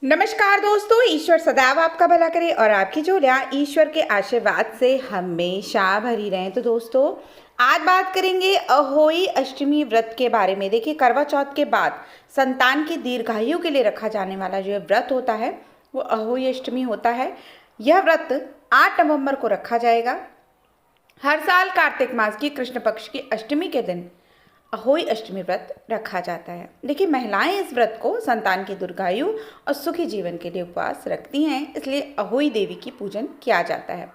नमस्कार दोस्तों, ईश्वर सदैव आपका भला करे और आपकी झोलियां ईश्वर के आशीर्वाद से हमेशा भरी रहें। तो दोस्तों, आज बात करेंगे अहोई अष्टमी व्रत के बारे में। देखिए, करवा चौथ के बाद संतान की दीर्घायु के लिए रखा जाने वाला जो व्रत होता है वो अहोई अष्टमी होता है। यह व्रत 8 नवंबर को रखा जाएगा। हर साल कार्तिक मास की कृष्ण पक्ष की अष्टमी के दिन अहोई अष्टमी व्रत रखा जाता है। देखिए, महिलाएं इस व्रत को संतान की दीर्घायु और सुखी जीवन के लिए उपवास रखती हैं, इसलिए अहोई देवी की पूजन किया जाता है।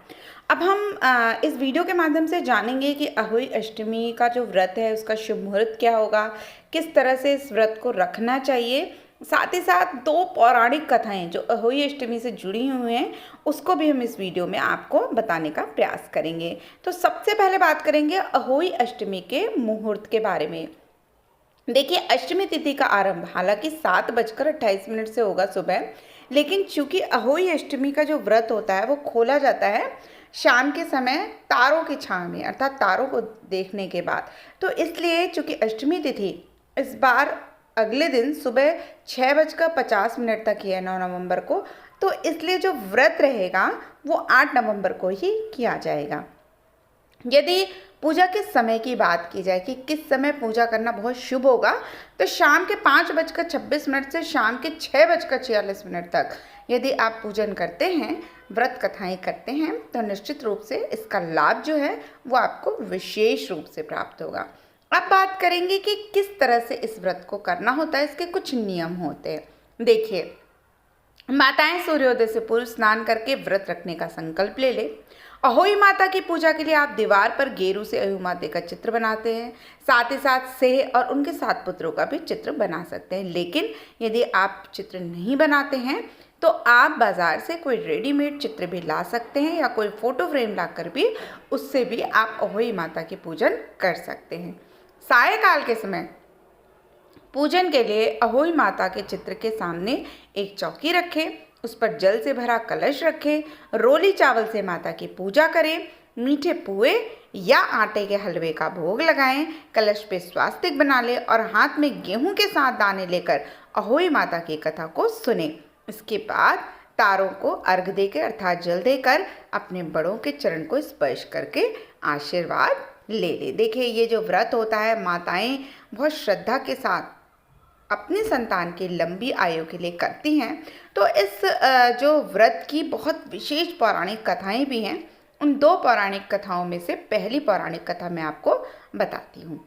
अब हम इस वीडियो के माध्यम से जानेंगे कि अहोई अष्टमी का जो व्रत है उसका शुभ मुहूर्त क्या होगा, किस तरह से इस व्रत को रखना चाहिए। साथ ही साथ 2 पौराणिक कथाएं जो अहोई अष्टमी से जुड़ी हुई हैं उसको भी हम इस वीडियो में आपको बताने का प्रयास करेंगे। तो सबसे पहले बात करेंगे अहोई अष्टमी के मुहूर्त के बारे में। देखिए, अष्टमी तिथि का आरंभ हालांकि 7:28 से होगा सुबह, लेकिन चूंकि अहोई अष्टमी का जो व्रत होता है वो खोला जाता है शाम के समय तारों की छांव में, अर्थात तारों को देखने के बाद। तो इसलिए चूंकि अष्टमी तिथि इस बार अगले दिन सुबह 6:50 तक ही है, 9 नवंबर को, तो इसलिए जो व्रत रहेगा वो 8 नवंबर को ही किया जाएगा। यदि पूजा के समय की बात की जाए कि किस समय पूजा करना बहुत शुभ होगा, तो शाम के 5:26 से शाम के 6:46 तक यदि आप पूजन करते हैं, व्रत कथाएं करते हैं, तो निश्चित रूप से इसका लाभ जो है वो आपको विशेष रूप से प्राप्त होगा। अब बात करेंगे कि किस तरह से इस व्रत को करना होता है, इसके कुछ नियम होते हैं। देखिए, माताएं सूर्योदय से पूर्व स्नान करके व्रत रखने का संकल्प ले ले। अहोई माता की पूजा के लिए आप दीवार पर गेरू से अहोई माता का चित्र बनाते हैं। साथ ही साथ सेह और उनके 7 पुत्रों का भी चित्र बना सकते हैं। लेकिन यदि आप चित्र नहीं बनाते हैं तो आप बाजार से कोई रेडीमेड चित्र भी ला सकते हैं या कोई फोटो फ्रेम लाकर भी उससे भी आप अहोई माता की पूजन कर सकते हैं। सायकाल के समय पूजन के लिए अहोई माता के चित्र के सामने एक चौकी रखें, उस पर जल से भरा कलश रखें, रोली चावल से माता की पूजा करें, मीठे पुए या आटे के हलवे का भोग लगाएं, कलश पे स्वास्तिक बना लें और हाथ में गेहूं के साथ दाने लेकर अहोई माता की कथा को सुने। इसके बाद तारों को अर्घ देकर अर्थात जल देकर अपने बड़ों के चरण को स्पर्श करके आशीर्वाद ले ले। देखिए, ये जो व्रत होता है माताएं बहुत श्रद्धा के साथ अपने संतान की लंबी आयु के लिए करती हैं। तो इस जो व्रत की बहुत विशेष पौराणिक कथाएं भी हैं। उन 2 पौराणिक कथाओं में से पहली पौराणिक कथा मैं आपको बताती हूँ।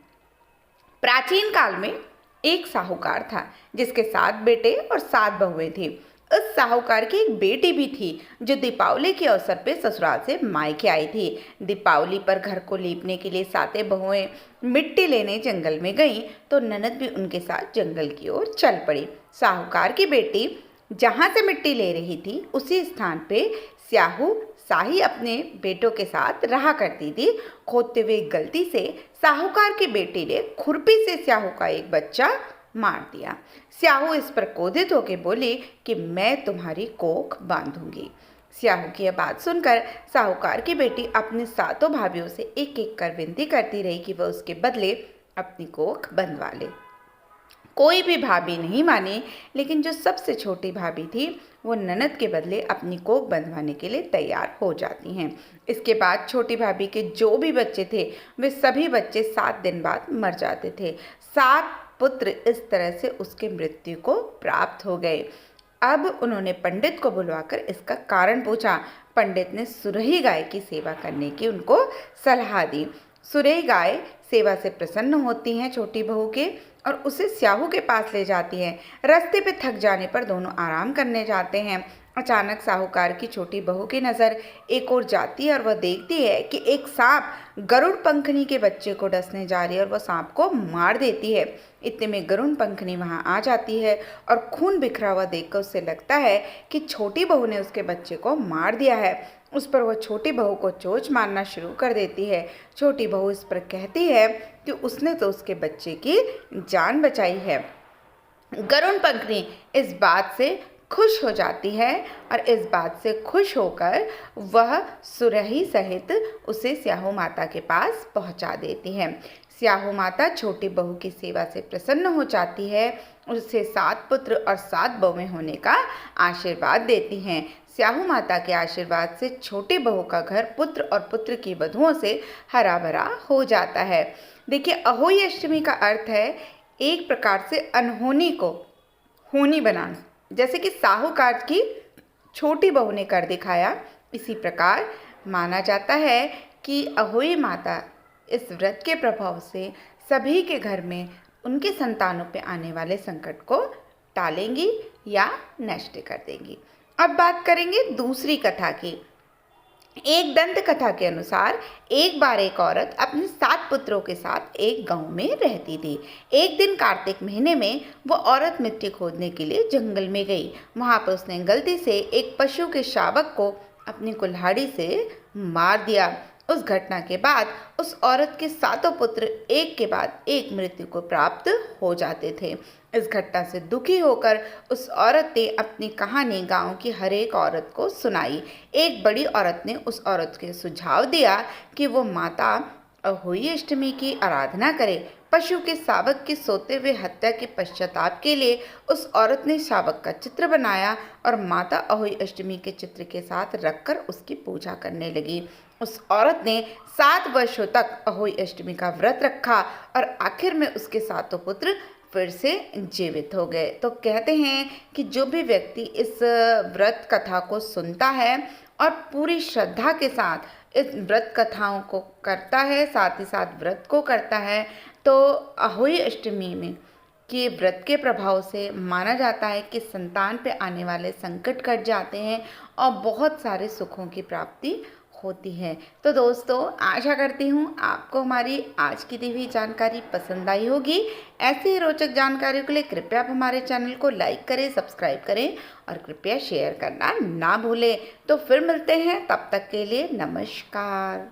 प्राचीन काल में एक साहूकार था जिसके 7 बेटे और 7 बहुएं थी। उस साहूकार की एक बेटी भी थी जो दीपावली के अवसर पे ससुराल से मायके आई थी। दीपावली पर घर को लीपने के लिए 7 बहुएं मिट्टी लेने जंगल में गईं, तो ननद भी उनके साथ जंगल की ओर चल पड़ी। साहूकार की बेटी जहाँ से मिट्टी ले रही थी उसी स्थान पे शाही अपने बेटों के साथ रहा करती थी। खोदते हुए गलती से साहूकार की बेटी ने खुरपी से स्याहू का एक बच्चा मार दिया। स्याहू इस पर क्रोधित होकर बोली कि मैं तुम्हारी कोख बांधूंगी। स्याहू की यह बात सुनकर साहूकार की बेटी अपने 7 भाभियों से एक एक कर विनती करती रही कि वह उसके बदले अपनी कोख बंधवा ले। कोई भी भाभी नहीं मानी, लेकिन जो सबसे छोटी भाभी थी वो ननद के बदले अपनी कोख बंधवाने के लिए तैयार हो जाती हैं। इसके बाद छोटी भाभी के जो भी बच्चे थे वे सभी बच्चे 7 दिन बाद मर जाते थे। 7 पुत्र इस तरह से उसके मृत्यु को प्राप्त हो गए। अब उन्होंने पंडित को बुलवाकर इसका कारण पूछा। पंडित ने सुरही गाय की सेवा करने की उनको सलाह दी। सुरही गाय सेवा से प्रसन्न होती हैं छोटी बहू के और उसे स्याहू के पास ले जाती हैं। रास्ते पे थक जाने पर दोनों आराम करने जाते हैं। अचानक साहूकार की छोटी बहू की नज़र एक ओर जाती है और वह देखती है कि एक सांप गरुड़ पंखनी के बच्चे को डसने जा रही है और वह सांप को मार देती है। इतने में गरुड़ पंखनी वहां आ जाती है और खून बिखरा हुआ देखकर उसे लगता है कि छोटी बहू ने उसके बच्चे को मार दिया है। उस पर वह छोटी बहू को चोंच मारना शुरू कर देती है। छोटी बहू इस पर कहती है कि उसने तो उसके बच्चे की जान बचाई है। गरुड़ पंखनी इस बात से खुश हो जाती है और इस बात से खुश होकर वह सुरही सहित उसे स्याहू माता के पास पहुंचा देती है। स्याहू माता छोटी बहू की सेवा से प्रसन्न हो जाती है, उससे 7 पुत्र और 7 बहुएं होने का आशीर्वाद देती हैं। स्याहू माता के आशीर्वाद से छोटी बहू का घर पुत्र और पुत्र की वधुओं से हरा भरा हो जाता है। देखिए, अहोई अष्टमी का अर्थ है एक प्रकार से अनहोनी को होनी बनाना। जैसे कि साहूकार की छोटी बहू ने कर दिखाया, इसी प्रकार माना जाता है कि अहोई माता इस व्रत के प्रभाव से सभी के घर में उनके संतानों पे आने वाले संकट को टालेंगी या नष्ट कर देंगी। अब बात करेंगे दूसरी कथा की। एक दंत कथा के अनुसार एक बार एक औरत अपने 7 पुत्रों के साथ एक गांव में रहती थी। एक दिन कार्तिक महीने में वो औरत मिट्टी खोदने के लिए जंगल में गई। वहां पर उसने गलती से एक पशु के शावक को अपनी कुल्हाड़ी से मार दिया। उस घटना के बाद उस औरत के 7 पुत्र एक के बाद एक मृत्यु को प्राप्त हो जाते थे। इस घटना से दुखी होकर उस औरत ने अपनी कहानी गांव की हर एक औरत को सुनाई। एक बड़ी औरत ने उस औरत के सुझाव दिया कि वो माता अहोई अष्टमी की आराधना करे। पशु के शावक की सोते हुए हत्या के पश्चाताप के लिए उस औरत ने शावक का चित्र बनाया और माता अहोई अष्टमी के चित्र के साथ रखकर उसकी पूजा करने लगी। उस औरत ने 7 वर्षों तक अहोई अष्टमी का व्रत रखा और आखिर में उसके 7 पुत्र फिर से जीवित हो गए। तो कहते हैं कि जो भी व्यक्ति इस व्रत कथा को सुनता है और पूरी श्रद्धा के साथ इस व्रत कथाओं को करता है, साथ ही साथ व्रत को करता है, तो अहोई अष्टमी में के व्रत के प्रभाव से माना जाता है कि संतान पे आने वाले संकट कट जाते हैं और बहुत सारे सुखों की प्राप्ति होती है। तो दोस्तों, आशा करती हूँ आपको हमारी आज की दी हुई जानकारी पसंद आई होगी। ऐसी ही रोचक जानकारियों के लिए कृपया आप हमारे चैनल को लाइक करें, सब्सक्राइब करें और कृपया शेयर करना ना भूलें। तो फिर मिलते हैं, तब तक के लिए नमस्कार।